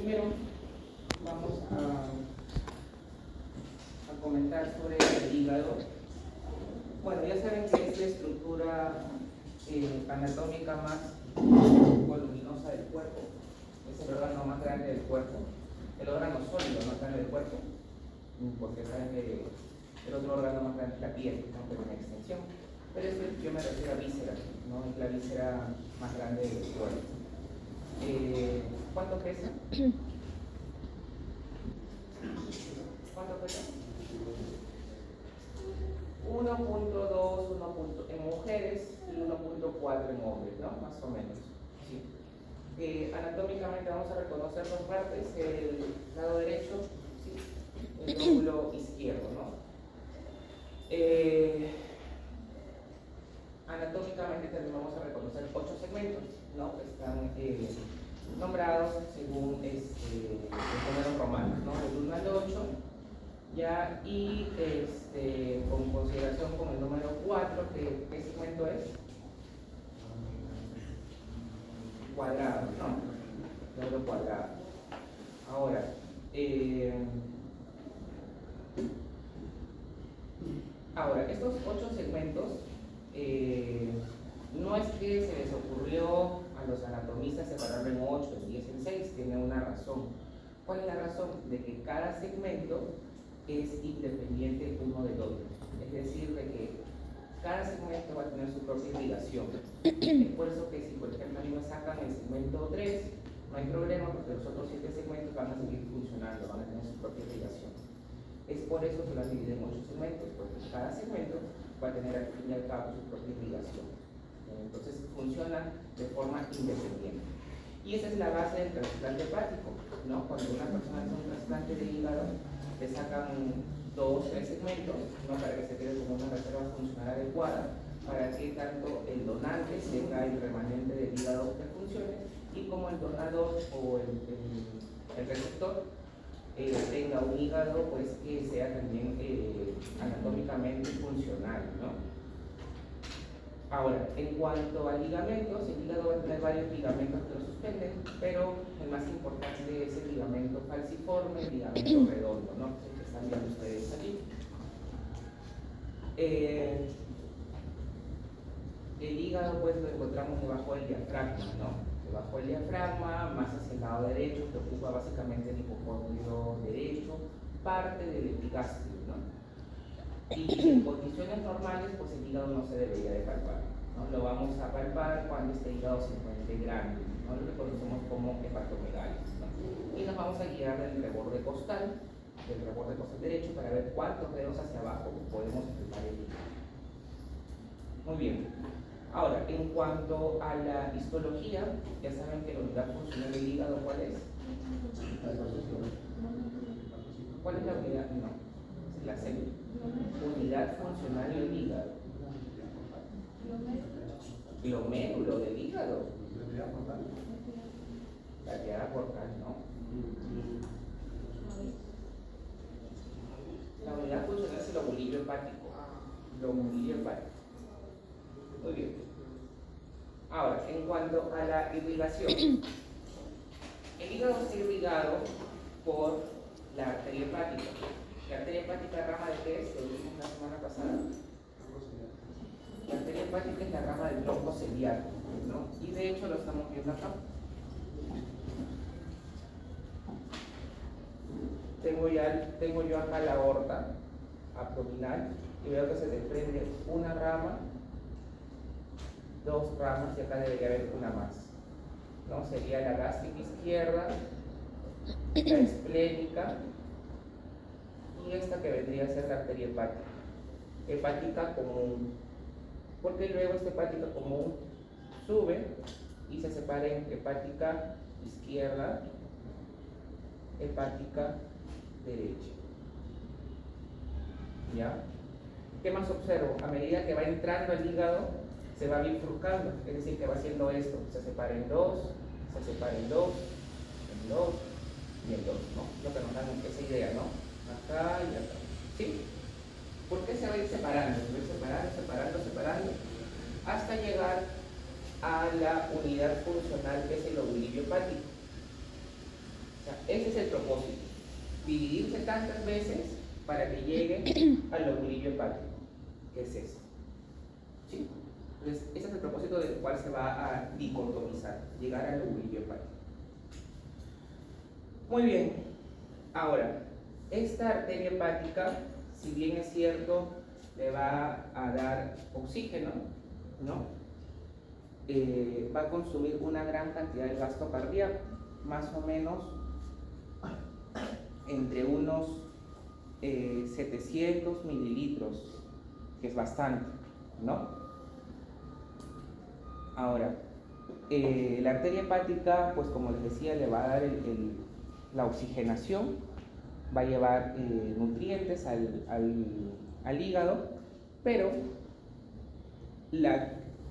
Primero vamos a comentar sobre el hígado. Bueno, ya saben que es la estructura anatómica más voluminosa del cuerpo. Es el órgano más grande del cuerpo, el órgano sólido más grande del cuerpo, porque saben que el otro órgano más grande es la piel, ¿no? Pero en extensión. Pero yo me refiero a víscera, ¿no? Es la víscera más grande del cuerpo. ¿Cuánto pesa? ¿Cuánto pesa? 1.2, en mujeres y 1.4 en hombres, ¿no? Más o menos. ¿Sí? Anatómicamente vamos a reconocer dos partes, el lado derecho, ¿sí? El lóbulo izquierdo, ¿no? Anatómicamente también vamos a reconocer 8 segmentos, ¿no? Que están nombrados según los números romanos, ¿no? Del 1 al 8, ya, y con consideración con el número 4, ¿qué segmento es? Cuadrado, ¿no? Número cuadrado. Ahora, estos 8 segmentos no es que se les ocurrió a los anatomistas separarlo en 8, en 10, en 6, tiene una razón. ¿Cuál es la razón? De que cada segmento es independiente uno del otro. Es decir, de que cada segmento va a tener su propia irrigación. Es por eso que si, por ejemplo, a mí me sacan el segmento 3, no hay problema porque los otros 7 segmentos van a seguir funcionando, van a tener su propia irrigación. Es por eso que lo han dividido en 8 segmentos, porque cada segmento va a tener al fin y al cabo su propia irrigación. Entonces funcionan de forma independiente. Y esa es la base del trasplante hepático, ¿no? Cuando una persona hace un trasplante de hígado, le sacan 2 o 3 segmentos, ¿no? Para que se quede como una reserva funcional adecuada, para que tanto el donante tenga el remanente del hígado que funcione, y como el donador o el receptor tenga un hígado pues que sea también anatómicamente funcional, ¿no? Ahora, en cuanto a ligamentos, el hígado va a tener varios ligamentos que lo suspenden, pero el más importante es el ligamento falciforme, el ligamento redondo, ¿no? El que están viendo ustedes allí. El hígado pues lo encontramos debajo del diafragma, ¿no? Debajo del diafragma, más hacia el lado derecho, que ocupa básicamente el hipocondrio derecho, parte del epigastrio, ¿no? Y en condiciones normales, pues el hígado no se debería de palpar, ¿no? Lo vamos a palpar cuando este hígado se encuentre grande, ¿no? Lo que conocemos como hepatomegalia, ¿no? Y nos vamos a guiar del reborde costal derecho para ver cuántos dedos hacia abajo podemos palpar el hígado. Muy bien. Ahora, en cuanto a la histología, ya saben que la unidad funcional del hígado, ¿cuál es? ¿Cuál es la unidad? No, es la C. Unidad funcional del hígado. Glomérulo del hígado. Cavidad portal, ¿no? La unidad funcional es el lobulillo hepático. Lobulillo hepático. Muy bien. Ahora, en cuanto a la irrigación, el hígado está irrigado por la arteria hepática. La arteria hepática, ¿rama de qué es? Lo vimos la semana pasada. La arteria hepática es la rama del tronco ciliar, ¿no? Y de hecho lo estamos viendo acá. Tengo yo acá la aorta abdominal y veo que se desprende una rama, 2 ramas, y acá debería haber una más, ¿no? Sería la gástrica izquierda, la esplénica y esta que vendría a ser la arteria hepática común, porque luego esta hepática común sube y se separa en hepática izquierda, hepática derecha. ¿Ya? ¿Qué más observo? A medida que va entrando el hígado, se va bifurcando, es decir, que va haciendo esto, se separa en 2, se separa en 2, en 2 y en 2, ¿no? Lo que nos dan esa idea, ¿no? Acá y acá, ¿sí? ¿Por qué se va a ir separando? Se va a ir separando, hasta llegar a la unidad funcional que es el lobulillo hepático. O sea, Ese es el propósito. Dividirse tantas veces para que llegue al lobulillo hepático, que es esto. ¿Sí? Entonces, ese es el propósito del cual se va a dicotomizar, llegar al lobulillo hepático. Muy bien. Ahora, esta arteria hepática, si bien es cierto, le va a dar oxígeno, ¿no? Va a consumir una gran cantidad de gasto cardíaco, más o menos entre unos 700 mililitros, que es bastante, ¿no? Ahora, la arteria hepática, pues como les decía, le va a dar la oxigenación, va a llevar nutrientes al hígado, pero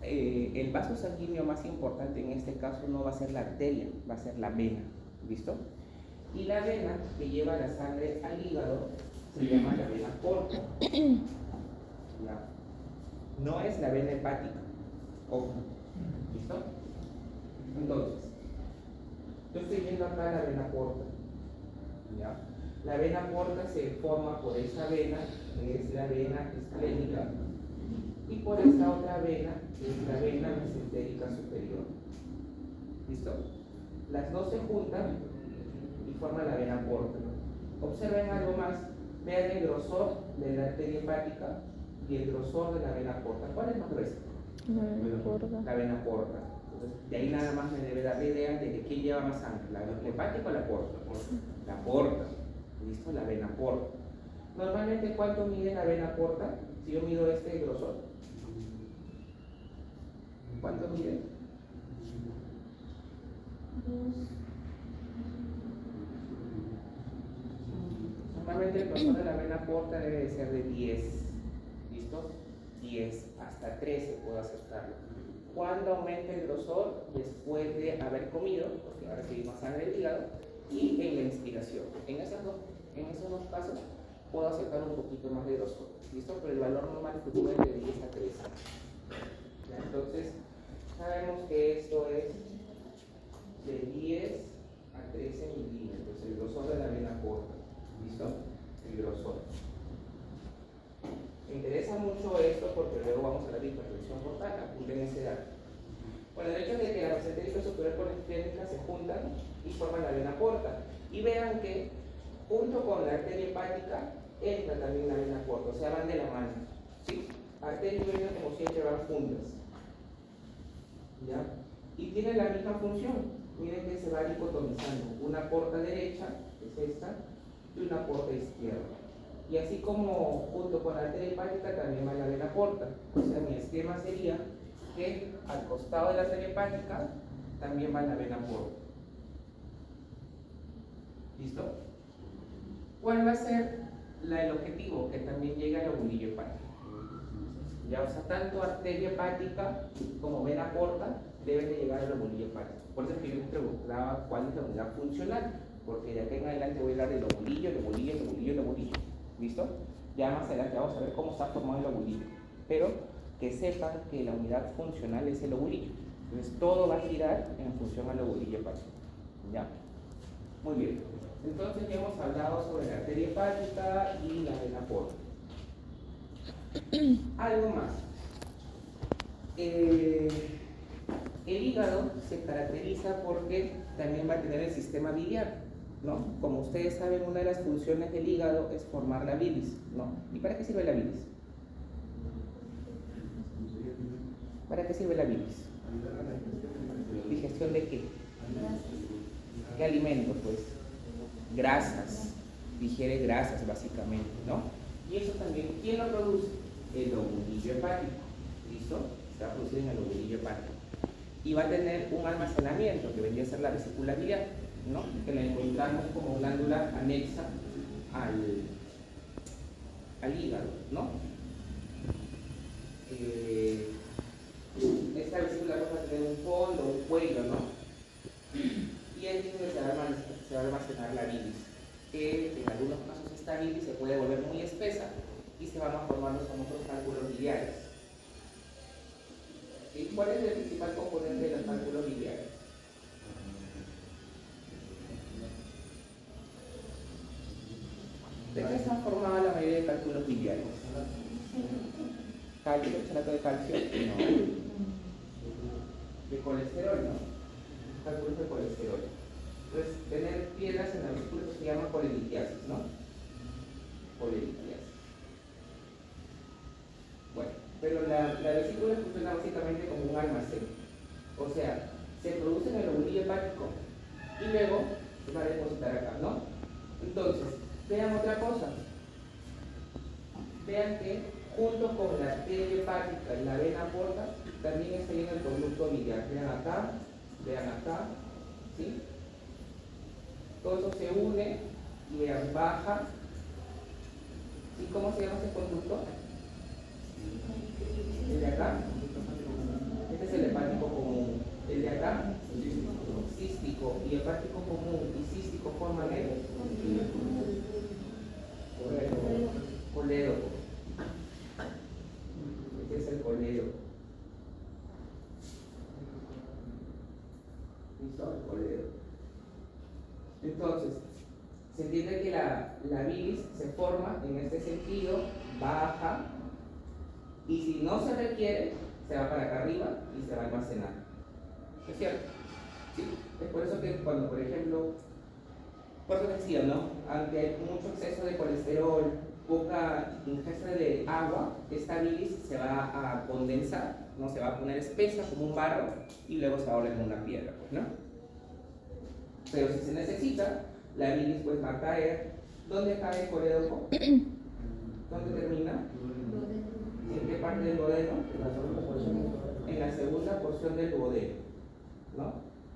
el vaso sanguíneo más importante en este caso no va a ser la arteria, va a ser la vena, ¿listo? Y la vena que lleva la sangre al hígado se llama la vena porta. ¿Ya? No es la vena hepática, ojo, ¿listo? Entonces, yo estoy viendo acá la vena porta, ¿ya? La vena porta se forma por esa vena, que es la vena esplénica, y por esta otra vena, que es la vena mesentérica superior. ¿Listo? Las dos se juntan y forman la vena porta. Observen algo más, vean el grosor de la arteria hepática y el grosor de la vena porta. ¿Cuál es más gruesa? La vena porta. La vena porta. Entonces, de ahí nada más me debe dar la idea de que quién lleva más sangre, la hepática o la porta. La porta. ¿Listo? La vena porta. Normalmente, ¿cuánto mide la vena porta? Si yo mido este grosor, ¿cuánto mide? Normalmente el grosor de la vena porta debe de ser de 10. ¿Listo? 10 hasta 13 puedo aceptarlo. ¿Cuándo aumenta el grosor? Después de haber comido, porque va a recibir más sangre del hígado, y en la inspiración. En esos dos casos puedo aceptar un poquito más de grosor. ¿Listo? Pero el valor normal fluctúa de 10 a 13. ¿Ya? Entonces, sabemos que esto es de 10 a 13 milímetros, el grosor de la vena porta. ¿Listo? El grosor. Me interesa mucho esto porque luego vamos a hablar de hipertensión portal, apunten ese dato. Bueno, el hecho de que la mesentérica superior con la esplénica se juntan y forman la vena porta. Y vean que junto con la arteria hepática entra también la vena porta, o sea, van de la mano. ¿Sí? Arteria y vena como siempre van juntas. ¿Ya? Y tienen la misma función. Miren que se va dicotomizando. Una porta derecha, que es esta, y una porta izquierda. Y así como junto con la arteria hepática también va la vena porta. O sea, mi esquema sería que al costado de la arteria hepática también va la vena porta. ¿Listo? ¿Cuál va a ser el objetivo? Que también llegue al lobulillo hepático. Ya, o sea, tanto arteria hepática como vena porta deben de llegar al lobulillo hepático. Por eso es que yo les preguntaba cuál es la unidad funcional, porque de aquí en adelante voy a hablar de lobulillo. ¿Listo? Ya más adelante vamos a ver cómo está formado el lobulillo. Pero que sepan que la unidad funcional es el lobulillo. Entonces todo va a girar en función al lobulillo hepático. ¿Ya? Muy bien. Entonces ya hemos hablado sobre la arteria hepática y la vena porta. Algo más. El hígado se caracteriza porque también va a tener el sistema biliar, ¿no? Como ustedes saben, una de las funciones del hígado es formar la bilis, ¿no? ¿Y para qué sirve la bilis? ¿Para qué sirve la bilis? ¿Digestión de qué? ¿Qué alimentos? Pues grasas, digiere grasas básicamente, ¿no? Y eso también, ¿quién lo produce? El lobulillo hepático, ¿listo? Se va a producir en el lobulillo hepático. Y va a tener un almacenamiento que vendría a ser la vesícula biliar, ¿no? Que la encontramos como glándula anexa al hígado, ¿no? Esta vesícula va a tener un fondo, un cuello, ¿no? Y ahí es donde se va a almacenar la bilis, que en algunos casos esta bilis se puede volver muy espesa y se van a formar los famosos cálculos biliares. ¿Y cuál es el principal componente de los cálculos biliares? qué están formados la mayoría de cálculos biliares? ¿Calcio? ¿Chalato de calcio? No. De colesterol, ¿no? Cálculos de colesterol. Entonces, tener piedras en la vesícula se llama colelitiasis, ¿no? Colelitiasis. Bueno, pero la vesícula funciona básicamente como un almacén. O sea, se produce en el lobulillo hepático y luego se va a depositar acá, ¿no? Entonces, vean otra cosa. Vean que junto con la arteria hepática y la vena porta, también está ahí en el conducto biliar. Vean acá, ¿sí? Todo eso se une y vean, baja. ¿Y cómo se llama ese conducto? El de acá. Este es el hepático común. El de acá, cístico. Y hepático común y cístico forman el colédoco. Este es el colédoco. ¿Listo? El colédoco. Entonces, se entiende que la bilis se forma en este sentido, baja, y si no se requiere, se va para acá arriba y se va a almacenar. ¿Es cierto? Sí. Es por eso que cuando, por ejemplo, por eso decía, ¿no? Aunque hay mucho exceso de colesterol, poca ingesta de agua, esta bilis se va a condensar, ¿no? Se va a poner espesa como un barro y luego se va a volver como una piedra, pues, ¿no? Pero si se necesita, la bilis pues va a caer. ¿Dónde cae el colédoco? ¿Dónde termina? ¿En qué parte del duodeno? En la segunda porción del duodeno, ¿no?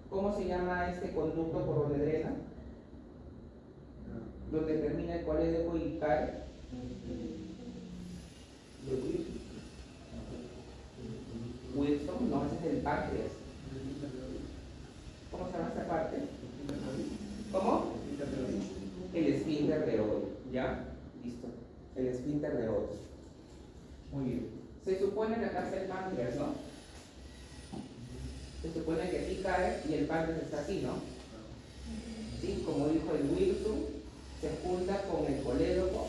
¿Cómo se llama este conducto por donde drena? Donde termina el colédoco y cae. Wilson, no, ese es el páncreas. ¿Cómo se llama esta parte? ¿Cómo? El esfínter de Oddi, ¿ya? Listo. El esfínter de Oddi. Muy bien. Se supone que acá está el páncreas, ¿no? Se supone que aquí cae y el páncreas está así, ¿no? ¿Sí? Como dijo el Wilson, se junta con el colédoco,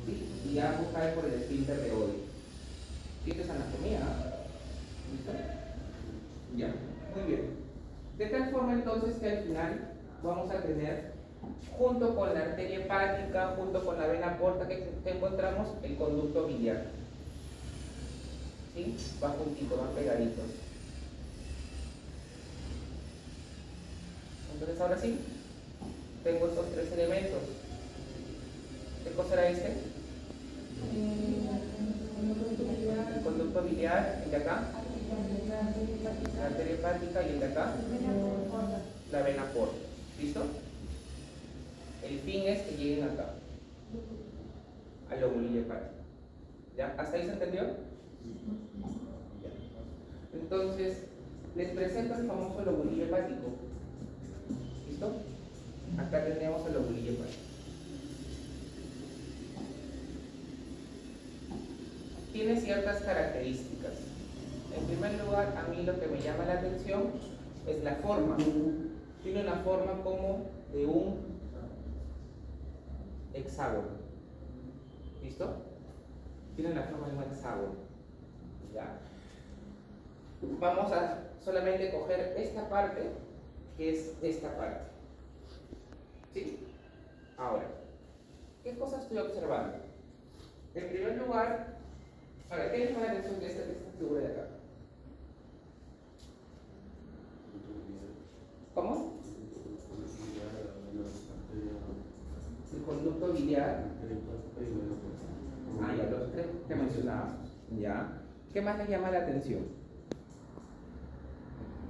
¿sí? Y ambos caen por el esfínter de Oddi. ¿Sí? Esto es anatomía, ¿no? ¿Listo? Ya. Muy bien. De tal forma entonces que al final vamos a tener, junto con la arteria hepática, junto con la vena porta que encontramos, el conducto biliar. ¿Sí? Va juntito, van pegaditos. Entonces ahora sí, tengo estos tres elementos. ¿Qué cosa era este? El conducto biliar, el de acá. La arteria hepática y el de acá. La vena porta. ¿Listo? El fin es que lleguen acá, al lobulillo hepático. ¿Ya? ¿Hasta ahí se entendió? Ya. Entonces, les presento el famoso lobulillo hepático. ¿Listo? Acá tenemos el lobulillo hepático. Tiene ciertas características. En primer lugar, a mí lo que me llama la atención es la forma. Tiene una forma como de un hexágono. ¿Listo? Tiene la forma de un hexágono. ¿Ya? Vamos a solamente coger esta parte, que es esta parte. ¿Sí? Ahora, ¿qué cosas estoy observando? En primer lugar, ahora, ¿qué les llama la atención de esta figura de acá? ¿Cómo? El conducto biliar. Ah, ya, los tres que mencionábamos. ¿Ya? ¿Qué más les llama la atención?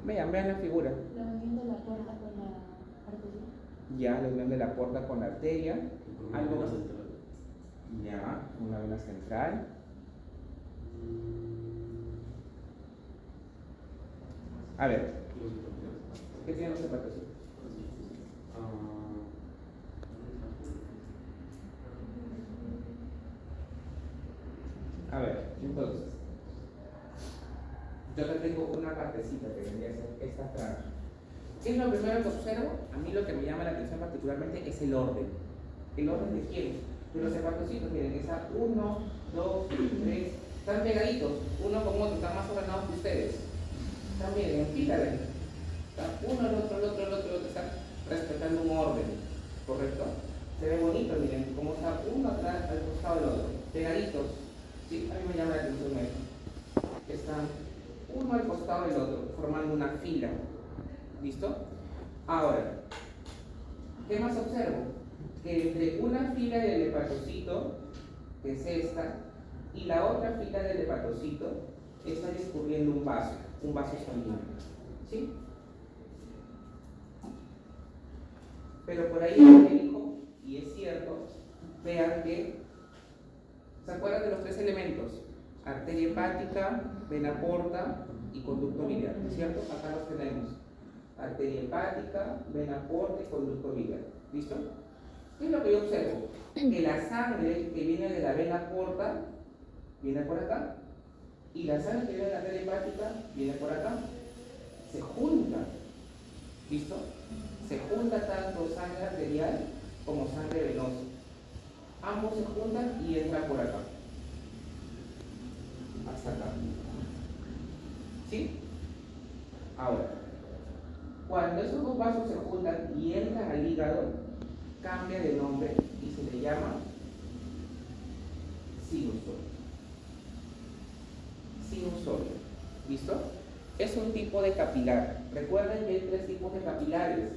Vean la figura. La unión de la puerta con la arteria. Ya, la unión de la porta con la arteria. Algo más. Ya, una vena central. A ver, ¿qué tienen los zapatos? A ver, entonces, yo acá tengo una partecita que vendría a ser esta franja. ¿Qué es lo primero que observo? A mí lo que me llama la atención particularmente es el orden. ¿El orden de quién? de los hepatocitos, miren, está 1, 2, 3, están pegaditos, uno con otro, están más ordenados que ustedes. Están, miren, en fila, ven. Está uno, el otro, están respetando un orden, ¿correcto? Se ve bonito, miren, cómo está uno atrás al costado del otro, pegaditos. Sí, a mí me llama la atención eso. Están uno al costado del otro, formando una fila. ¿Listo? Ahora, ¿qué más observo? Que entre una fila del hepatocito, que es esta, y la otra fila del hepatocito, está discurriendo un vaso sanguíneo. ¿Sí? Pero por ahí me dijo, y es cierto, vean que, ¿se acuerdan de los tres elementos? Arteria hepática, vena porta y conducto biliar, ¿no es cierto? Acá los tenemos. Arteria hepática, vena porta y conducto biliar. ¿Listo? ¿Qué es lo que yo observo? Que la sangre que viene de la vena porta viene por acá, y la sangre que viene de la arteria hepática viene por acá. Se juntan. ¿Listo? Se junta tanto sangre arterial como sangre venosa. Ambos se juntan y entran por acá. Hasta acá. ¿Sí? Ahora, cuando esos dos vasos se juntan y entran al hígado, cambia de nombre y se le llama sinusoide. Sinusoide. ¿Listo? Es un tipo de capilar. Recuerden que hay tres tipos de capilares.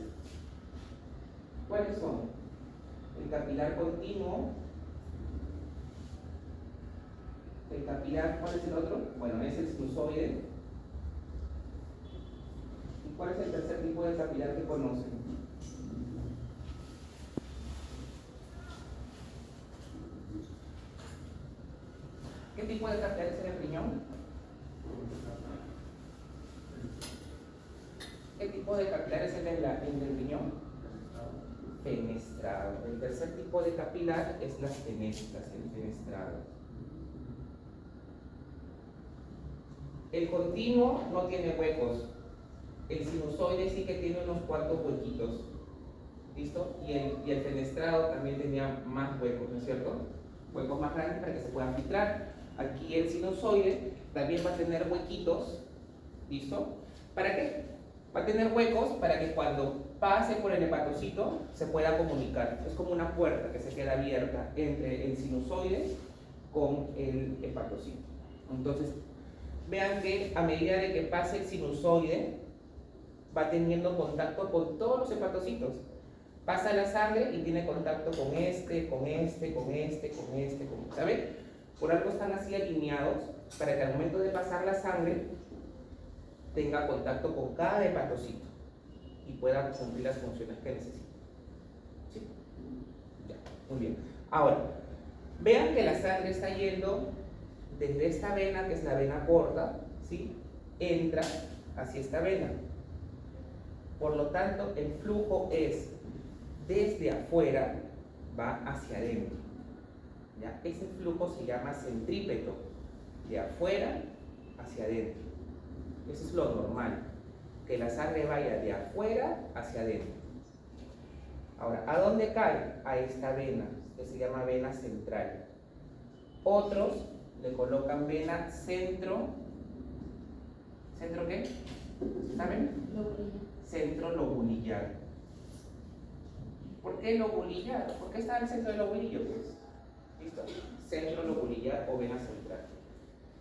¿Cuáles son? El capilar continuo. El capilar, ¿cuál es el otro? Bueno, es el sinusoide. ¿Y cuál es el tercer tipo de capilar que conocen? ¿Qué tipo de capilar es el riñón? ¿Qué tipo de capilar es el del riñón? Fenestrado. El tercer tipo de capilar es las fenestras, el fenestrado. El continuo no tiene huecos. El sinusoide sí que tiene unos cuantos huequitos. ¿Listo? Y el fenestrado también tenía más huecos, ¿no es cierto? Huecos más grandes para que se puedan filtrar. Aquí el sinusoide también va a tener huequitos. ¿Listo? ¿Para qué? Va a tener huecos para que cuando pase por el hepatocito se pueda comunicar. Es como una puerta que se queda abierta entre el sinusoide con el hepatocito. Entonces, vean que a medida de que pase el sinusoide, va teniendo contacto con todos los hepatocitos. Pasa la sangre y tiene contacto con este, ¿saben? Por algo están así alineados para que al momento de pasar la sangre tenga contacto con cada hepatocito y pueda cumplir las funciones que necesita. ¿Sí? Ya, muy bien. Ahora, vean que la sangre está yendo desde esta vena, que es la vena porta, ¿sí? Entra hacia esta vena. Por lo tanto, el flujo es desde afuera, va hacia adentro. ¿Ya? Ese flujo se llama centrípeto, de afuera hacia adentro. Eso es lo normal, que la sangre vaya de afuera hacia adentro. Ahora, ¿a dónde cae? A esta vena, que se llama vena central. Otros le colocan vena centro. ¿Centro qué? ¿Saben? Centro lobulillar. ¿Por qué lobulillar? ¿Por qué está en el centro del lobulillo? Pues, ¿listo? Centro lobulillar o vena central.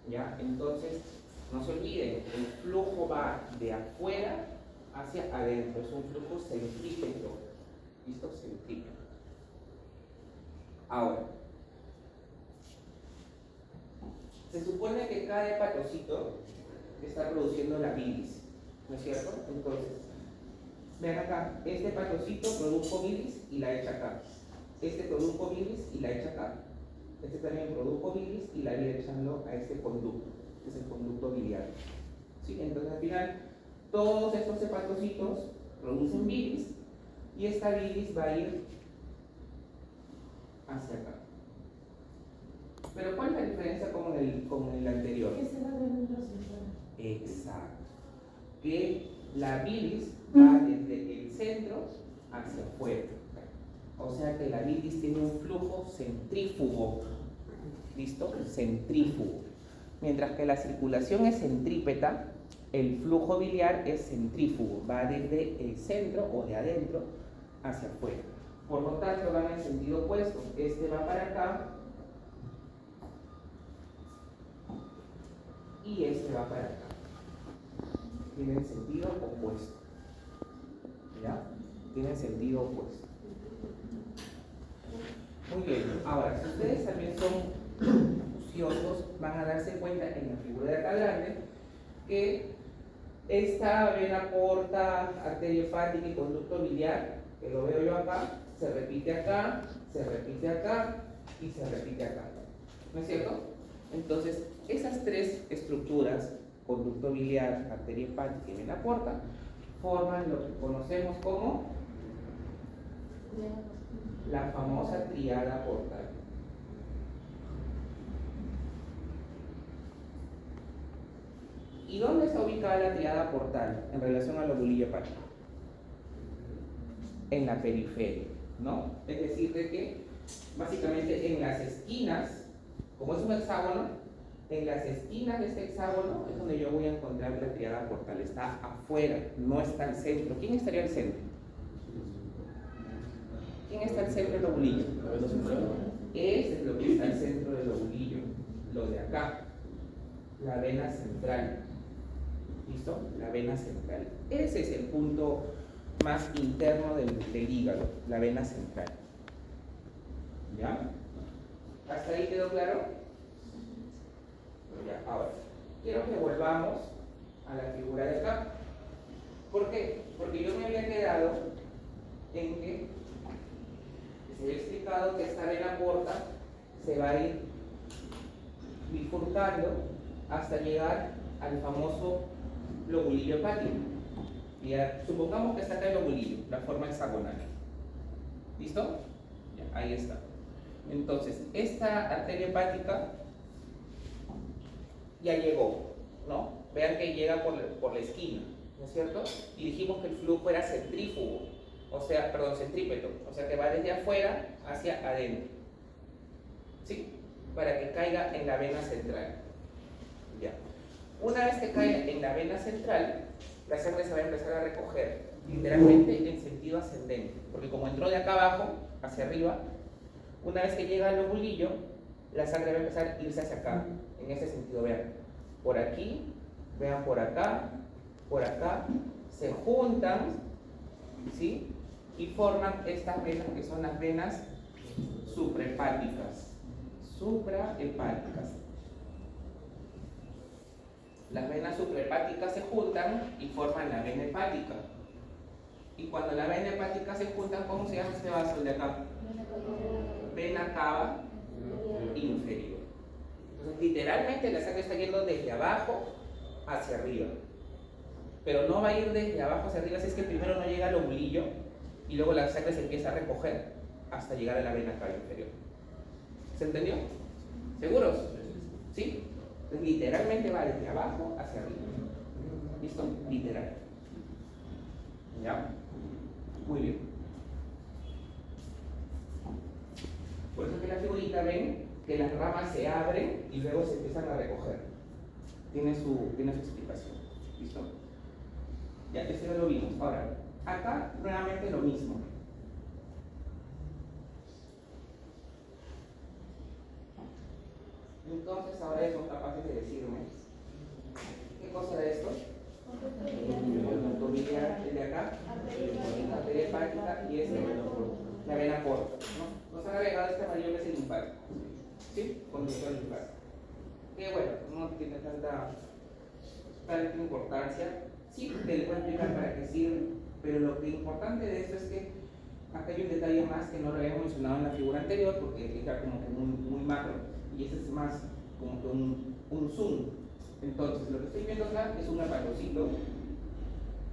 ¿Ya? Entonces, no se olviden, el flujo va de afuera hacia adentro. Es un flujo centrípeto. ¿Listo? Centrípeto. Ahora, se supone que cada hepatocito está produciendo la bilis, ¿no es cierto? Entonces, vean acá, este hepatocito produjo bilis y la echa acá. Este produjo bilis y la echa acá. Este también produjo bilis y la irá echando a este conducto, que es el conducto biliar. ¿Sí? Entonces, al final, todos estos hepatocitos producen bilis y esta bilis va a ir hacia acá. Pero ¿cuál es la diferencia con el anterior? Que se va dentro central. Exacto. Que la bilis va desde el centro hacia afuera. O sea que la bilis tiene un flujo centrífugo. ¿Listo? Centrífugo. Mientras que la circulación es centrípeta, el flujo biliar es centrífugo. Va desde el centro o de adentro hacia afuera. Por lo tanto, van en sentido opuesto. Este va para acá y este va para acá. Tienen sentido opuesto. ¿Ya? Tienen sentido opuesto. Muy bien. Ahora, si ustedes también son ociosos, van a darse cuenta en la figura de acá grande que esta vena porta, arteria hepática y conducto biliar, que lo veo yo acá, se repite acá, se repite acá y se repite acá. ¿No es cierto? Entonces, esas tres estructuras, conducto biliar, arteria hepática y vena porta, forman lo que conocemos como la famosa triada portal. ¿Y dónde está ubicada la triada portal en relación al lobulillo hepático? En la periferia, ¿no? Es decir, de que básicamente en las esquinas, como es un hexágono, en las esquinas de este hexágono es donde yo voy a encontrar la triada portal. Está afuera, no está al centro. ¿Quién estaría al centro? ¿Quién está al centro del lobulillo? Ese es lo que está al centro del lobulillo, lo de acá, la vena central. ¿Listo? La vena central. Ese es el punto más interno del hígado, la vena central. ¿Ya? ¿Hasta ahí quedó claro? Ya, ahora, quiero que volvamos a la figura de acá. ¿Por qué? Porque yo me había quedado en que se había explicado que esta vena porta se va a ir bifurcando hasta llegar al famoso lobulillo hepático. Supongamos que está acá el lobulillo, la forma hexagonal. ¿Listo? Ya, ahí está. Entonces, esta arteria hepática ya llegó, ¿no? Vean que llega por la esquina, ¿no es cierto? Y dijimos que el flujo era centrífugo, centrípeto, o sea que va desde afuera hacia adentro, ¿sí? Para que caiga en la vena central. Ya. Una vez que cae en la vena central, la sangre se va a empezar a recoger, literalmente en sentido ascendente, porque como entró de acá abajo hacia arriba, una vez que llega al lobulillo, la sangre va a empezar a irse hacia acá, en ese sentido, vean, por aquí, vean por acá, se juntan, ¿sí? Y forman estas venas que son las venas suprahepáticas. Las venas suprahepáticas se juntan y forman la vena hepática. Y cuando la vena hepática se juntan, ¿cómo se llama este vaso de acá? Vena cava inferior. Entonces, literalmente la sangre está yendo desde abajo hacia arriba. Pero no va a ir desde abajo hacia arriba si es que primero no llega al lobulillo y luego la sangre se empieza a recoger hasta llegar a la vena cava inferior. ¿Se entendió? ¿Seguros? ¿Sí? Entonces, literalmente va desde abajo hacia arriba. ¿Listo? Literal. ¿Ya? Muy bien. Por eso que en la figurita ven que las ramas se abren y luego se empiezan a recoger. Tiene su explicación. ¿Listo? Ya, eso ya lo vimos. Ahora, acá nuevamente lo mismo. Entonces ahora ellos son capaces de decirme ¿qué cosa era esto? El conducto biliar, el de acá, la arteria hepática y este, la vena porta, ¿no? Nos han agregado este amarillo que es el linfático, ¿sí? Conducto linfático. Que bueno, no tiene tanta importancia. Sí, te les voy a explicar para qué sirve, pero lo que importante de esto es que acá hay un detalle más que no lo había mencionado en la figura anterior porque era como que muy macro y este es más como que un zoom. Entonces, lo que estoy viendo acá es un hepatocito,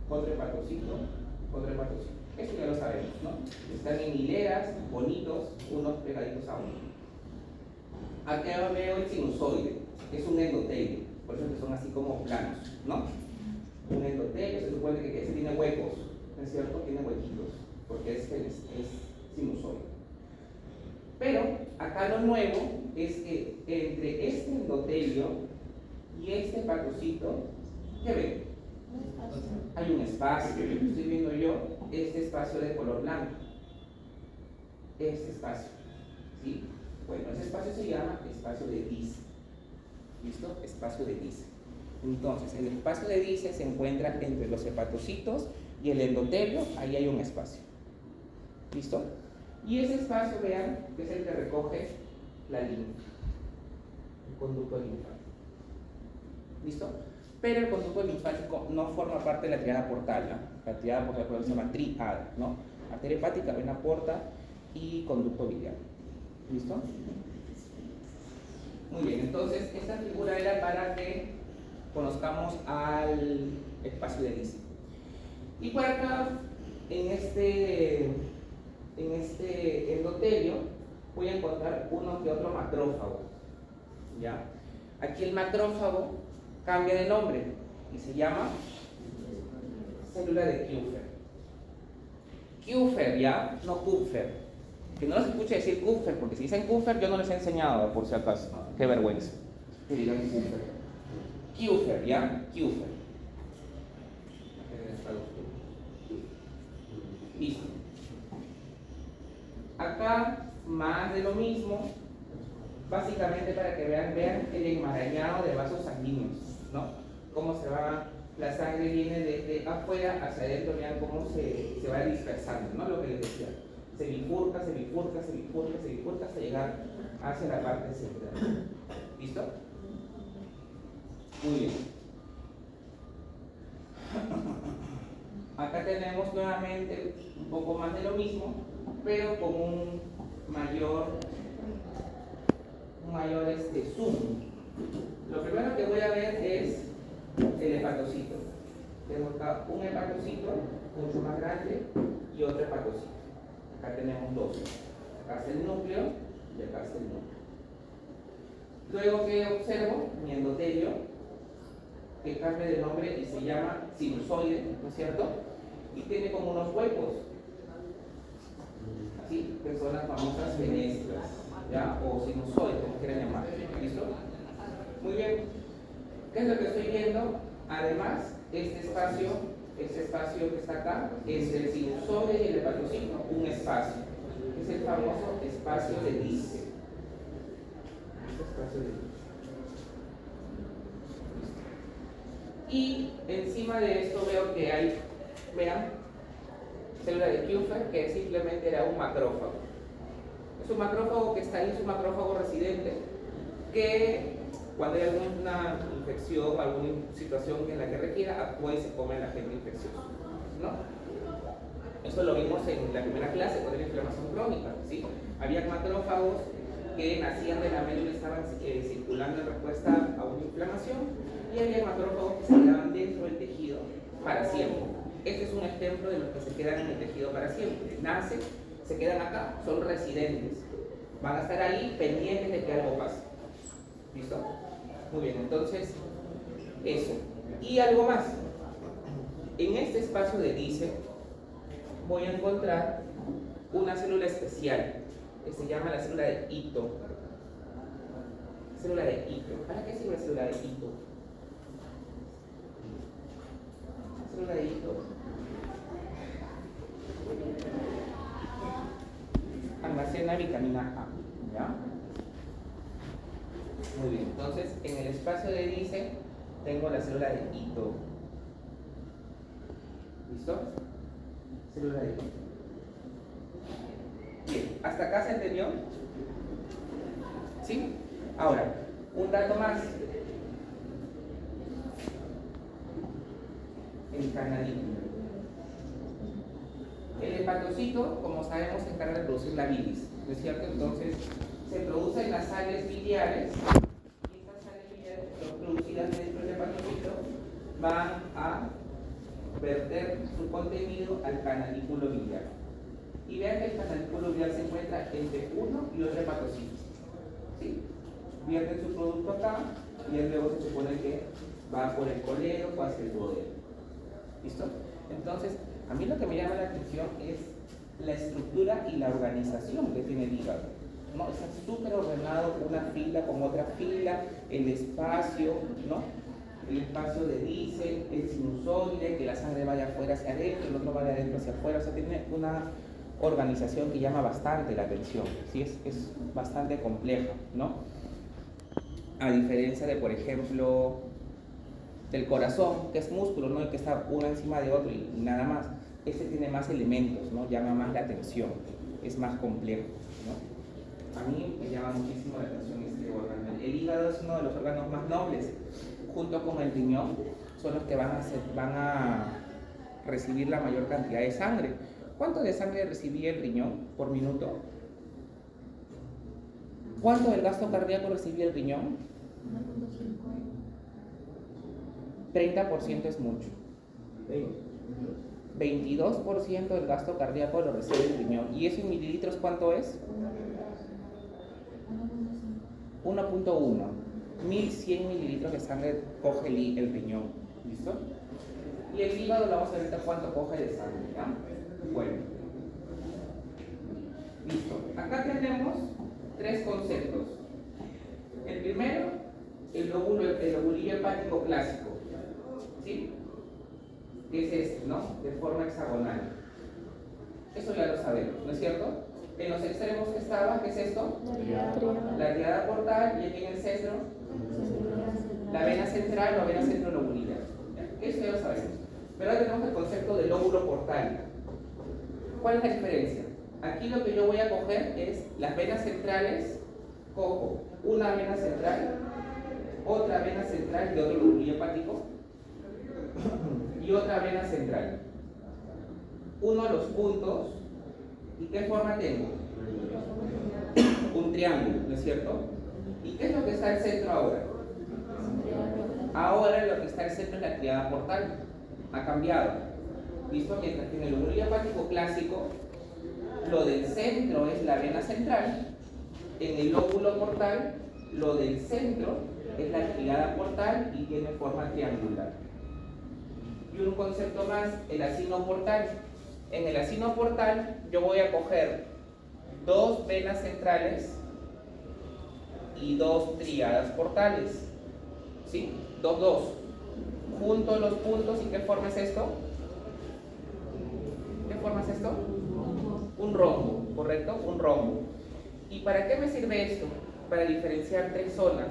otro hepatocito, otro hepatocito. Eso ya lo sabemos, ¿no? Están en hileras, bonitos, unos pegaditos a uno. Acá veo el sinusoide, que es un endotelio, por eso que son así como planos, ¿no? Un endotelio se supone que ese tiene huecos, ¿no es cierto? Tiene huequitos, porque es sinusoide. acá lo nuevo es que entre este endotelio y este hepatocito, ¿qué ven? Hay un espacio, estoy viendo yo este espacio de color blanco. Este espacio, ¿sí? Bueno, ese espacio se llama espacio de Dice. ¿Listo? Espacio de Dice. Entonces, el espacio de Dice se encuentra entre los hepatocitos y el endotelio, ahí hay un espacio. ¿Listo? Y ese espacio, vean, que es el que recoge la linfa, el conducto linfático. ¿Listo? Pero el conducto linfático no forma parte de la triada portal, ¿no? La triada portal se llama triada, ¿no? Arteria hepática, vena porta y conducto biliar. ¿Listo? Muy bien, entonces esta figura era para que conozcamos al espacio de Dice. Y por acá, en este endotelio, voy a encontrar uno que otro macrófago. ¿Ya? Aquí el macrófago cambia de nombre y se llama célula de Kupffer. Kupffer, ¿ya? No Kupfer. Que no los escuche decir Kupffer, porque si dicen Kupffer yo no les he enseñado, por si acaso. Qué vergüenza que digan Kupffer. Kupffer, ¿ya? Kupffer. Listo. Acá más de lo mismo, básicamente para que vean el enmarañado de vasos sanguíneos, ¿no? Cómo se va, la sangre viene desde afuera hacia adentro, vean cómo se va dispersando, ¿no? Lo que les decía. Se bifurca hasta llegar hacia la parte central. ¿Listo? Muy bien. Acá tenemos nuevamente un poco más de lo mismo, pero con un mayor zoom. Lo primero que voy a ver es el hepatocito. Tengo acá un hepatocito mucho más grande y otro hepatocito. Acá tenemos dos. Acá está el núcleo y acá está el núcleo. Luego que observo mi endotelio, que cambia de nombre y se llama sinusoide, ¿no es cierto? Y tiene como unos huecos, así, que son las famosas fenestras, ¿ya? O sinusoide, como quieran llamar. ¿Listo? Muy bien. ¿Qué es lo que estoy viendo? Además, este espacio que está acá, entre el sinusoide y el hepatocito, un espacio. Es el famoso espacio de Dice. Este espacio de Dice. Y encima de esto veo que hay, vean, célula de Kupffer, que simplemente era un macrófago. Es un macrófago que está ahí, es un macrófago residente, que cuando hay alguna infección, alguna situación en la que requiera, actúa y se come el agente infeccioso, ¿no? Esto lo vimos en la primera clase con la inflamación crónica, ¿sí? Había macrófagos que nacían de la médula y estaban circulando en respuesta a una inflamación, y había macrófagos que se quedaban dentro del tejido para siempre. Este es un ejemplo de los que se quedan en el tejido para siempre. Nacen, se quedan acá, son residentes. Van a estar ahí pendientes de que algo pase. ¿Listo? Muy bien, entonces, eso. Y algo más. En este espacio de Dice voy a encontrar una célula especial que se llama la célula de Ito. Célula de Ito. ¿Para qué sirve la célula de Ito? Célula de Ito almacena vitamina A, ¿ya? Muy bien, entonces en el espacio de Dice tengo la célula de Ito. ¿Listo? Célula de Ito. Bien, ¿hasta acá se entendió? ¿Sí? Ahora, un dato más. El canalículo. El hepatocito, como sabemos, se encarga de producir la bilis, ¿no es cierto? Entonces, se producen las sales biliares, y estas sales biliares que son producidas dentro del hepatocito van a verter su contenido al canalículo biliar. Y vean que el canalículo biliar se encuentra entre uno y otro hepatocito, ¿sí? Vierten su producto acá y luego se supone que va por el colero o hacia el duodeno. ¿Listo? Entonces, a mí lo que me llama la atención es la estructura y la organización que tiene el hígado. ¿no? Está súper ordenado, una fila con otra fila, el espacio, ¿no? El espacio de diésel, el sinusoide, que la sangre vaya afuera hacia adentro, el otro vaya de adentro hacia afuera, o sea, tiene una organización que llama bastante la atención, ¿sí? Es bastante compleja, ¿no? A diferencia de, por ejemplo, del corazón, que es músculo, ¿no? El que está uno encima de otro y nada más. Este tiene más elementos, ¿no? Llama más la atención, es más complejo, ¿no? A mí me llama muchísimo la atención este órgano. El hígado es uno de los órganos más nobles, junto con el riñón, son los que van a recibir la mayor cantidad de sangre. ¿Cuánto de sangre recibía el riñón por minuto? ¿Cuánto del gasto cardíaco recibía el riñón? 30% es mucho. 22% del gasto cardíaco lo recibe el riñón. ¿Y eso en mililitros cuánto es? 1.1. 1100 mililitros de sangre coge el riñón. ¿Listo? Y el hígado, lo vamos a ver ahorita cuánto coge de sangre, ¿ya? Bueno. Listo. Acá tenemos tres conceptos. El primero, el lobulillo hepático clásico. ¿Sí? Que es este, ¿no? De forma hexagonal. Eso ya lo sabemos, ¿no es cierto? En los extremos que estaba, ¿qué es esto? La triada portal, y aquí en el centro, la vena central o vena centrolobulilla. Eso ya lo sabemos. Pero ahora tenemos el concepto del lóbulo portal. ¿Cuál es la diferencia? Aquí lo que yo voy a coger es las venas centrales, cojo una vena central, otra vena central de otro lobulillo hepático y otra vena central. Uno de los puntos, ¿y qué forma tengo? Un triángulo, ¿no es cierto? ¿Y qué es lo que está al centro ahora? Ahora lo que está al centro es la triada portal. Ha cambiado. ¿Listo? Mientras que en el lobulillo hepático clásico, lo del centro es la vena central, en el lóbulo portal, lo del centro es la triada portal y tiene forma triangular. Y un concepto más, el acino portal. En el acino portal yo voy a coger dos venas centrales y dos tríadas portales. ¿Sí? Dos. Junto los puntos, ¿y qué forma es esto? ¿Qué forma es esto? Un rombo, ¿correcto? Un rombo. ¿Y para qué me sirve esto? Para diferenciar tres zonas.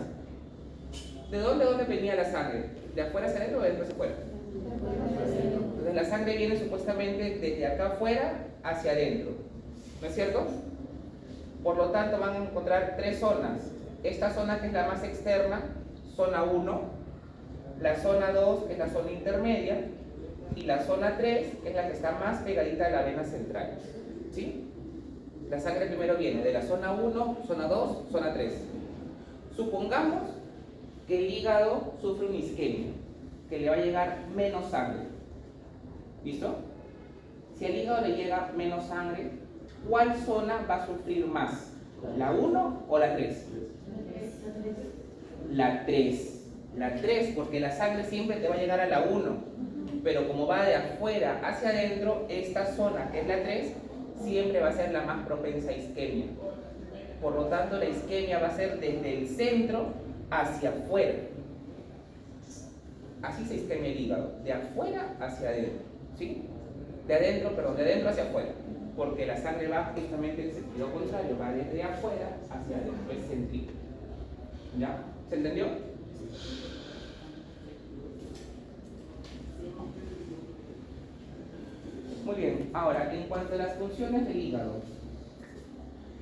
¿De dónde venía la sangre? ¿De afuera hacia adentro o de adentro hacia afuera? Entonces la sangre viene supuestamente desde acá afuera hacia adentro, ¿no es cierto? Por lo tanto van a encontrar tres zonas. Esta zona que es la más externa, zona 1, la zona 2 es la zona intermedia y la zona 3 es la que está más pegadita a la vena central, ¿sí? La sangre primero viene de la zona 1, zona 2, zona 3. Supongamos que el hígado sufre una isquemia, que le va a llegar menos sangre. ¿Listo? Si al hígado le llega menos sangre, ¿cuál zona va a sufrir más? ¿La 1 o la 3? La 3. La 3, porque la sangre siempre te va a llegar a la 1. Pero como va de afuera hacia adentro, esta zona, que es la 3, siempre va a ser la más propensa a isquemia. Por lo tanto, la isquemia va a ser desde el centro hacia afuera. Así se isquemia el hígado, de afuera hacia adentro, ¿sí? De adentro hacia afuera, porque la sangre va justamente en sentido contrario, va desde afuera hacia adentro, es centrífugo. ¿Ya? ¿Se entendió? Muy bien, ahora, en cuanto a las funciones del hígado,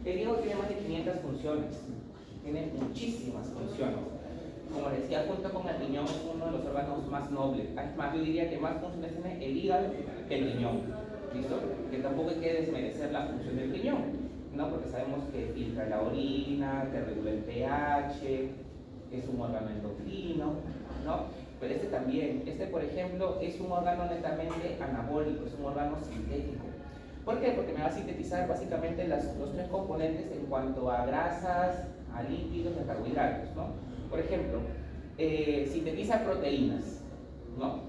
el hígado tiene más de 500 funciones, tiene muchísimas funciones. Como les decía, junto con el riñón es uno de los órganos más nobles. Es más, yo diría que más funciones tiene el hígado que el riñón. ¿Listo? Que tampoco hay que desmerecer la función del riñón, ¿no? Porque sabemos que filtra la orina, que regula el pH, es un órgano endocrino, ¿no? Pero este también, por ejemplo, es un órgano netamente anabólico, es un órgano sintético. ¿Por qué? Porque me va a sintetizar básicamente los tres componentes en cuanto a grasas, a lípidos y a carbohidratos, ¿no? Por ejemplo, sintetiza proteínas, ¿no?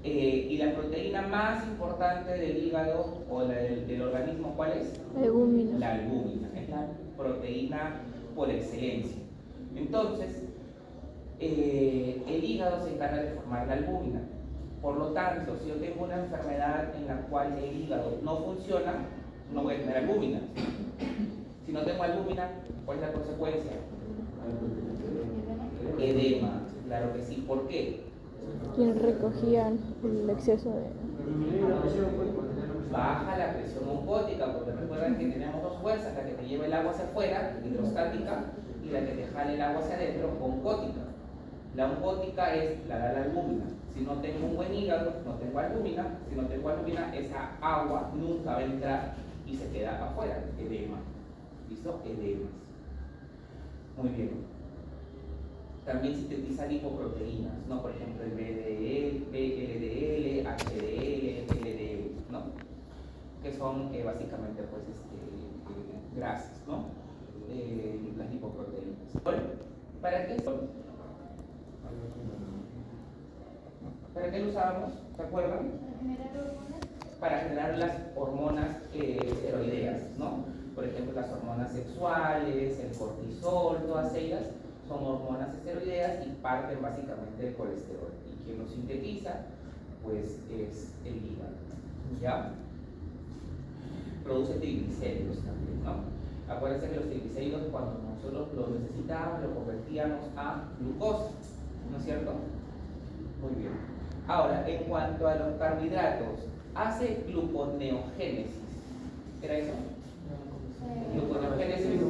Y la proteína más importante del hígado o del organismo, ¿cuál es? Albúmina. La albúmina, es la proteína por excelencia. Entonces, el hígado se encarga de formar la albúmina. Por lo tanto, si yo tengo una enfermedad en la cual el hígado no funciona, no voy a tener albúmina. Si no tengo albúmina, ¿cuál es la consecuencia? Edema, claro que sí. ¿Por qué? Quienes recogían el exceso de... Baja la presión oncótica, porque recuerden que tenemos dos fuerzas, la que te lleva el agua hacia afuera, hidrostática, y la que te jala el agua hacia adentro, oncótica. La oncótica es la de la albúmina. Si no tengo un buen hígado, no tengo albúmina. Si no tengo albúmina, esa agua nunca va a entrar y se queda afuera, edema. ¿Listo? Edemas. Muy bien. También sintetiza lipoproteínas, ¿no? Por ejemplo, el VDL, LDL, HDL, LDL, ¿no? Que son básicamente pues, grasas, ¿no? Las lipoproteínas. Bueno, ¿para qué son? ¿Para qué lo usábamos? ¿Se acuerdan? Para generar las hormonas esteroideas, ¿no? Por ejemplo, las hormonas sexuales, el cortisol, todas ellas son hormonas esteroideas y parten básicamente del colesterol. Y quien lo sintetiza, pues es el hígado, ¿ya? Produce triglicéridos también, ¿no? Acuérdense que los triglicéridos, cuando nosotros los necesitábamos, lo convertíamos a glucosa, ¿no es cierto? Muy bien. Ahora, en cuanto a los carbohidratos, hace gluconeogénesis. ¿Era eso? Gluconeogénesis.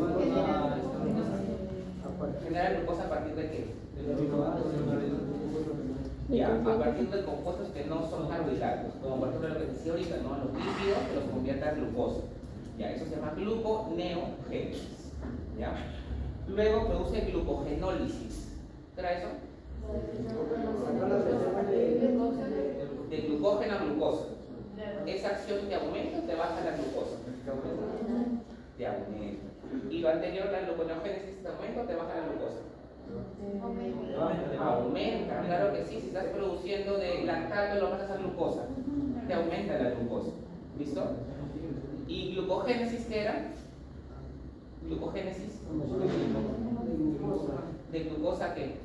¿Genera glucosa a partir de qué? Ya, a partir de compuestos que no son carbohidratos, como por ejemplo lo que decía ahorita, ¿no? Los lípidos que los convierten a glucosa. Ya, eso se llama gluconeogénesis. ¿Ya? Luego produce glucogenólisis. ¿Qué era eso? De glucógeno a glucosa. Esa acción te aumenta o te baja la glucosa. Te aumenta. Y lo anterior, la gluconeogénesis, ¿te aumenta o te baja la glucosa? Aumenta, claro que sí. Si estás produciendo de lactato, lo pasas a glucosa. Te aumenta la glucosa. ¿Listo? ¿Y glucogénesis qué era? Glucogénesis. ¿De glucosa a qué?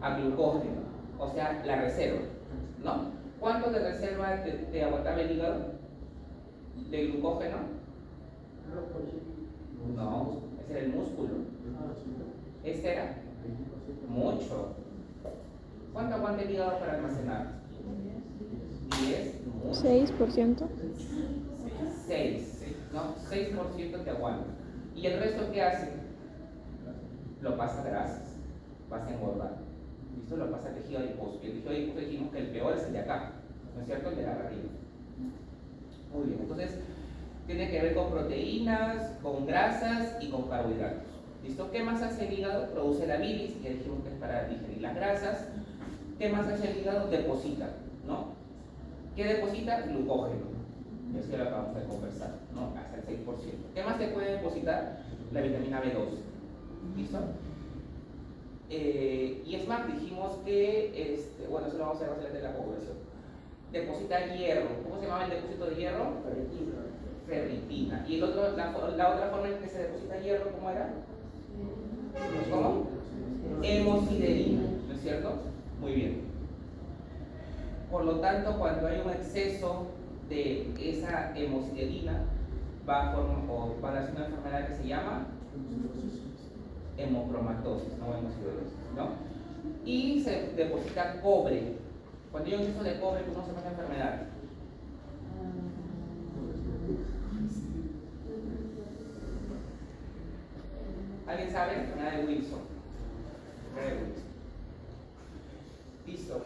A glucógeno. O sea, la reserva. ¿No? ¿Cuánto de reserva te aguantaba el hígado? ¿De glucógeno? No, ese era el músculo. ¿Este era? Mucho. ¿Cuánto aguanta el hígado para almacenar? 10. 6%. 6. ¿No? 6% te aguanta. ¿Y el resto qué hace? Lo pasa a grasas. Vas a engordar. ¿Listo? Lo pasa al tejido adiposo. Y el tejido adiposo dijimos que el peor es el de acá. ¿No es cierto? El de la barriga. Muy bien. Entonces, tiene que ver con proteínas, con grasas y con carbohidratos. ¿Listo? ¿Qué más hace el hígado? Produce la bilis, que dijimos que es para digerir las grasas. ¿Qué más hace el hígado? Deposita, ¿no? ¿Qué deposita? Glucógeno. Eso ya lo acabamos de conversar, ¿no? Hasta el 6%. ¿Qué más te puede depositar? La vitamina B12. ¿Listo? Y es más, dijimos que, bueno, eso lo vamos a ver más adelante en la conversión. Deposita hierro. ¿Cómo se llamaba el depósito de hierro? Ferritina. ¿Y el otro, la otra forma en que se deposita hierro, cómo era? ¿Cómo? Hemosiderina, ¿no es cierto? Muy bien. Por lo tanto, cuando hay un exceso de esa hemosiderina, va a darse una enfermedad que se llama hemocromatosis, no hemosiderosis, ¿no? Y se deposita cobre. Cuando hay un exceso de cobre, ¿cómo se llama la enfermedad? ¿Alguien sabe? La enfermedad de Wilson. Listo.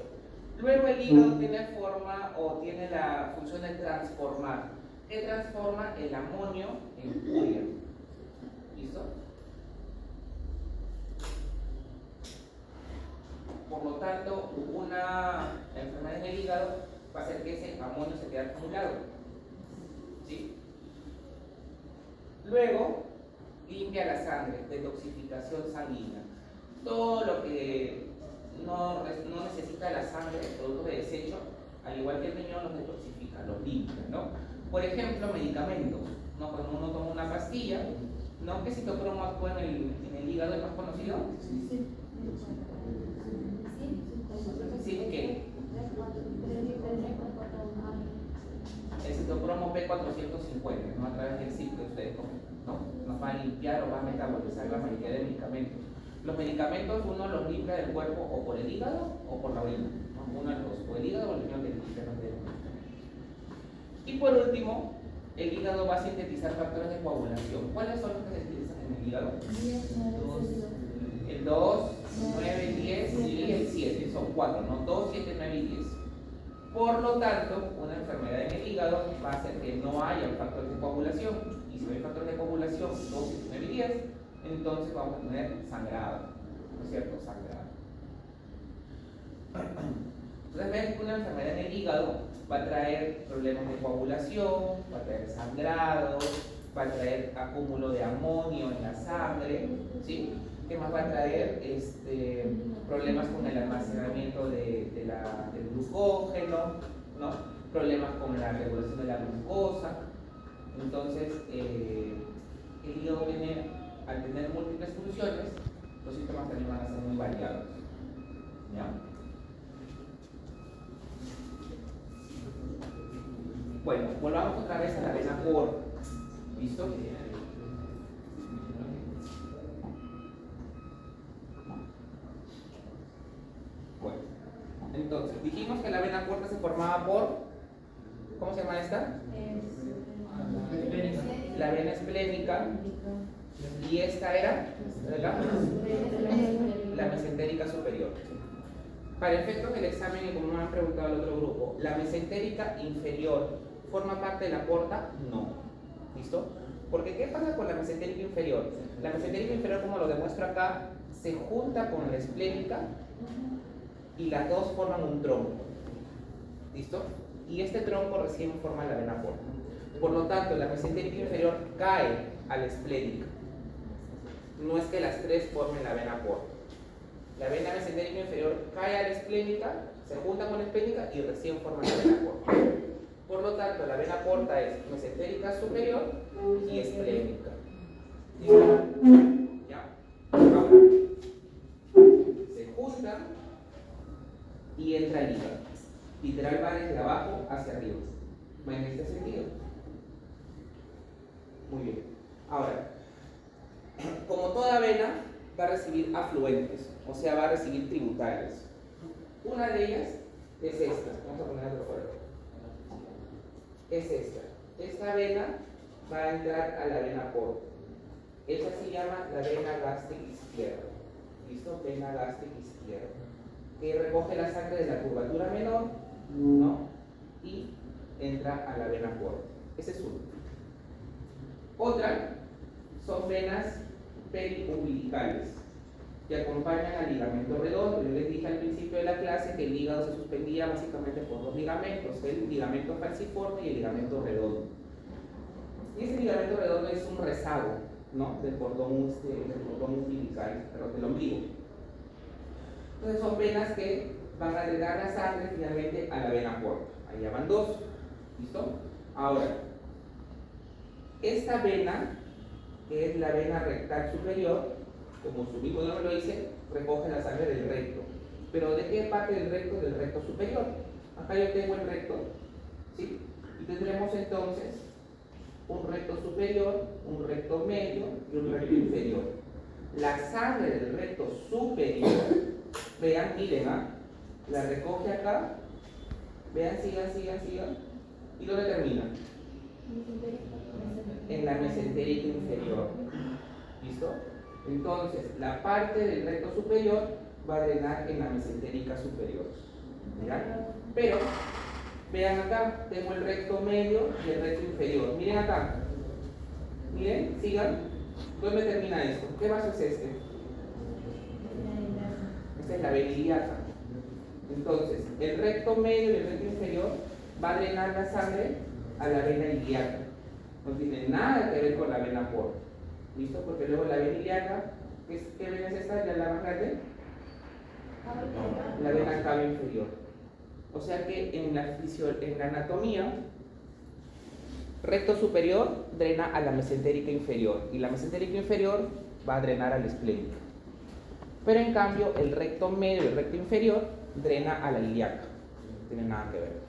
Luego el hígado tiene forma o tiene la función de transformar. ¿Qué transforma el amonio en urea? ¿Listo? Por lo tanto, una enfermedad en el hígado va a hacer que ese amonio se quede acumulado. ¿Sí? Luego, limpia la sangre, detoxificación sanguínea. Todo lo que no necesita la sangre, productos de desecho, al igual que el riñón, los detoxifica, los limpia, ¿no? Por ejemplo, medicamentos, ¿no? Cuando uno toma una pastilla, ¿no? ¿Qué citocromo actúa en el hígado, el más conocido? Sí, ¿qué? El citocromo P450, ¿no? A través del CIP que ustedes comentan, ¿no? Nos va a limpiar o va a metabolizar la mayoría de medicamentos. Los medicamentos uno los limpia del cuerpo o por el hígado o por la orina, ¿no? Uno de los dos, o el hígado o el riñón del sistema de. Y por último, el hígado va a sintetizar factores de coagulación. ¿Cuáles son los que se sintetizan en el hígado? El 2, 9, 10 y el 7. Son 4, ¿no? 2, 7, 9 y 10. Por lo tanto, una enfermedad en el hígado va a hacer que no haya factores de coagulación. Y si no hay factores de coagulación, 2, 7, 9 y 10, entonces vamos a tener sangrado. ¿No es cierto? Sangrado. Entonces ven que una enfermedad en el hígado va a traer problemas de coagulación, va a traer sangrado, va a traer acúmulo de amonio en la sangre, ¿sí? ¿Qué más va a traer? Problemas con el almacenamiento del glucógeno, ¿no? Problemas con la regulación de la glucosa. Entonces, el hígado viene, al tener múltiples funciones, los síntomas también van a ser muy variados. ¿Ya? Bueno, volvamos otra vez a la vena porta. ¿Listo? Bueno, entonces, dijimos que la vena porta se formaba por, ¿cómo se llama esta? La vena esplénica. Y esta era la mesentérica superior. Para efectos del examen, y como me han preguntado el otro grupo, ¿la mesentérica inferior forma parte de la porta? No. ¿Listo? Porque ¿qué pasa con la mesentérica inferior? La mesentérica inferior, como lo demuestro acá, se junta con la esplénica y las dos forman un tronco. ¿Listo? Y este tronco recién forma la vena porta. Por lo tanto, la mesentérica inferior cae a la esplénica. No es que las tres formen la vena porta. La vena mesentérica inferior cae a la esplénica, se junta con la esplénica y recién forma la vena porta. Por lo tanto, la vena porta es mesentérica superior y esplénica. ¿Listo? ¿Ya? Ahora, se juntan y entra el hígado. Literal va desde abajo hacia arriba. ¿Va en este sentido? Muy bien. Ahora, como toda vena, va a recibir afluentes, o sea, va a recibir tributarias. Una de ellas es esta. Vamos a poner otro color. Es esta. Esta vena va a entrar a la vena porta. Esa se llama la vena gástrica izquierda. ¿Listo? Vena gástrica izquierda. Que recoge la sangre de la curvatura menor, ¿no? Y entra a la vena porta. Ese es uno. Otra son venas periumbilicales que acompañan al ligamento redondo. Yo les dije al principio de la clase que el hígado se suspendía básicamente por dos ligamentos, el ligamento falciforme y el ligamento redondo. Y ese ligamento redondo es un rezago, ¿no? del cordón umbilical, perdón, del ombligo. Entonces son venas que van a drenar la sangre finalmente a la vena porta. Ahí ya van dos. ¿Listo? Ahora, esta vena, que es la vena rectal superior, como su mismo nombre lo dice, recoge la sangre del recto. ¿Pero de qué parte del recto? Del recto superior. Acá yo tengo el recto, ¿sí? Y tendremos entonces un recto superior, un recto medio y un recto inferior. La sangre del recto superior, vean, miren, la recoge acá, vean, sigan, ¿y dónde termina? En la mesentérica inferior. ¿Listo? Entonces, la parte del recto superior va a drenar en la mesentérica superior. ¿Ya? Pero, vean acá, tengo el recto medio y el recto inferior. Miren acá. Miren, sigan. ¿Dónde termina esto? ¿Qué vaso es este? Esta es la vena ilíaca. Entonces, el recto medio y el recto inferior va a drenar la sangre a la vena ilíaca. No tiene nada que ver con la vena porta. ¿Listo? Porque luego la vena ilíaca, ¿qué vena es esta? ¿Ya la más grande? La vena cava inferior. O sea que en la anatomía, recto superior drena a la mesentérica inferior y la mesentérica inferior va a drenar al esplénico. Pero en cambio, el recto medio y el recto inferior drena a la ilíaca. No tiene nada que ver.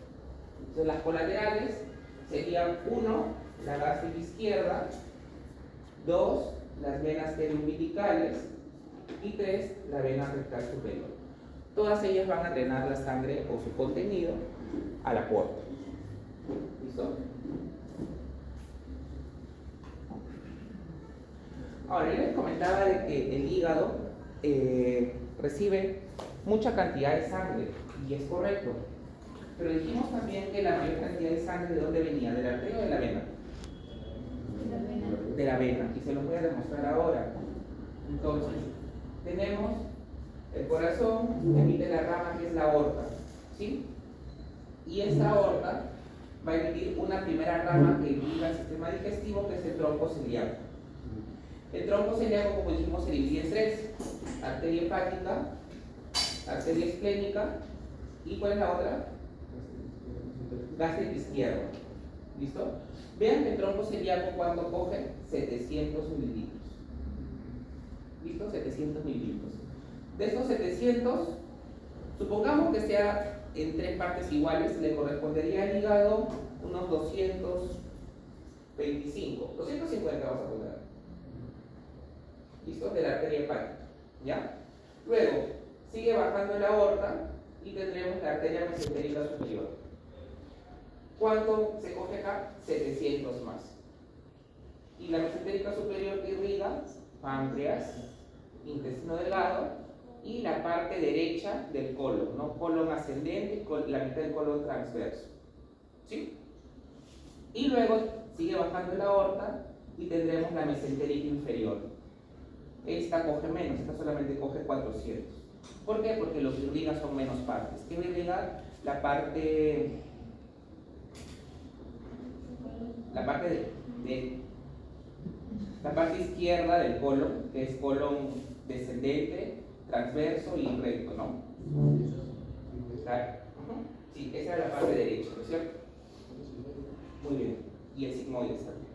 Entonces, las colaterales serían 1, la gástrica izquierda, 2, las venas periumbilicales y 3, la vena rectal superior. Todas ellas van a drenar la sangre o su contenido a la porta. ¿Listo? Ahora, yo les comentaba de que el hígado recibe mucha cantidad de sangre, y es correcto. Pero dijimos también que la mayor cantidad de sangre, ¿de dónde venía? ¿De la arteria o de la vena? De la vena, y se los voy a demostrar ahora. Entonces, tenemos el corazón, emite la rama que es la aorta, ¿sí? Y esta aorta va a emitir una primera rama que irriga el sistema digestivo, que es el tronco celíaco. El tronco celíaco, como dijimos, se divide en 3: arteria hepática, arteria esplénica, ¿y cuál es la otra? Gástrica izquierda. ¿Listo? Vean que el tronco celíaco, cuando coge 700 mililitros. ¿Listo? 700 mililitros. De estos 700, supongamos que sea en 3 partes iguales, le correspondería al hígado unos 225, 250 vamos a poner. ¿Listo? De la arteria hepática. ¿Ya? Luego, sigue bajando la aorta y tendremos la arteria mesentérica superior. ¿Cuánto se coge acá? 700 más. Y la mesentérica superior que irriga páncreas, intestino delgado y la parte derecha del colon, ¿no? Colon ascendente, la mitad del colon transverso. ¿Sí? Y luego sigue bajando la aorta y tendremos la mesentérica inferior. Esta coge menos, esta solamente coge 400. ¿Por qué? Porque lo que irriga son menos partes. ¿Qué va a irrigar? La parte izquierda del colon, que es colon descendente, transverso y recto, ¿no? Sí, esa es la parte derecha, ¿no es cierto? Muy bien. Y el sigmoides también.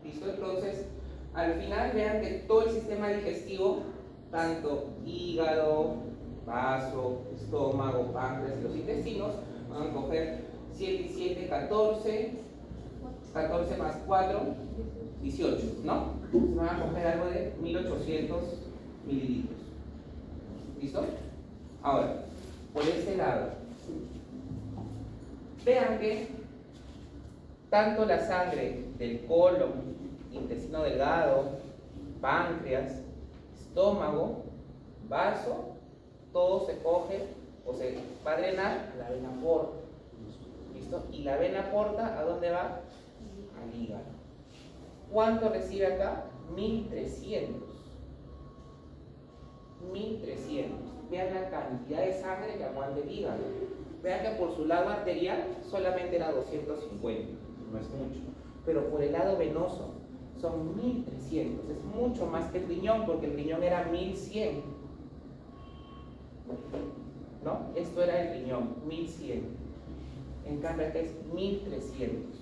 ¿Listo? Entonces, al final vean que todo el sistema digestivo, tanto hígado, vaso, estómago, páncreas y los intestinos, van a coger 7 y 7, 14, 14 más 4, 18, ¿no? Entonces van a coger algo de 1800 mililitros. ¿Listo? Ahora, por este lado, vean que tanto la sangre del colon, intestino delgado, páncreas, estómago, vaso, todo se coge o se va a drenar a la vena porta. ¿Listo? Y la vena porta, ¿a dónde va? Al hígado. ¿Cuánto recibe acá? 1300. 1300. Vean la cantidad de sangre que aguanta el hígado. Vean que por su lado arterial solamente era 250, no es mucho. Pero por el lado venoso son 1300. Es mucho más que el riñón, porque el riñón era 1100. ¿No? Esto era el riñón, 1100. En cambio acá es 1300.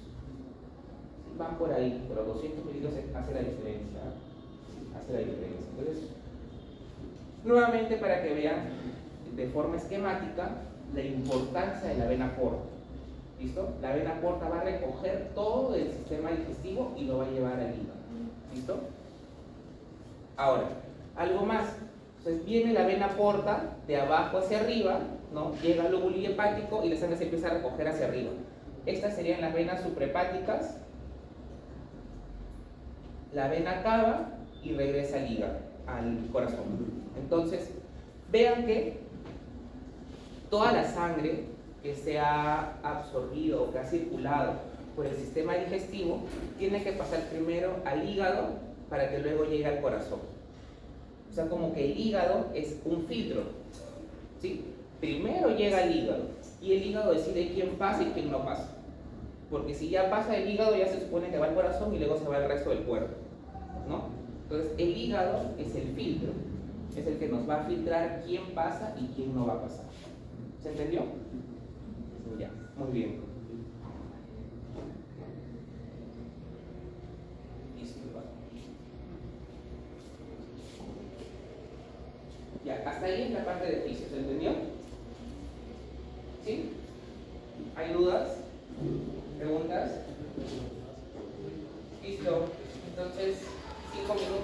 Van por ahí, pero 200 mililitros hace la diferencia. Hace la diferencia. Entonces, nuevamente para que vean de forma esquemática la importancia de la vena porta. ¿Listo? La vena porta va a recoger todo el sistema digestivo y lo va a llevar al hígado. ¿Listo? Ahora, algo más. Entonces viene la vena porta de abajo hacia arriba, ¿no? Llega al lóbulo hepático y la sangre se empieza a recoger hacia arriba. Estas serían las venas suprahepáticas. La vena cava y regresa al hígado, al corazón. Entonces, vean que toda la sangre que se ha absorbido o que ha circulado por el sistema digestivo tiene que pasar primero al hígado para que luego llegue al corazón. O sea, como que el hígado es un filtro, ¿sí? Primero llega al hígado y el hígado decide quién pasa y quién no pasa. Porque si ya pasa el hígado, ya se supone que va al corazón y luego se va al resto del cuerpo, ¿no? Entonces, el hígado es el filtro. es el que nos va a filtrar quién pasa y quién no va a pasar. ¿Se entendió? Ya, muy bien. Disculpa. Ya, hasta ahí es la parte de fisio, ¿se entendió?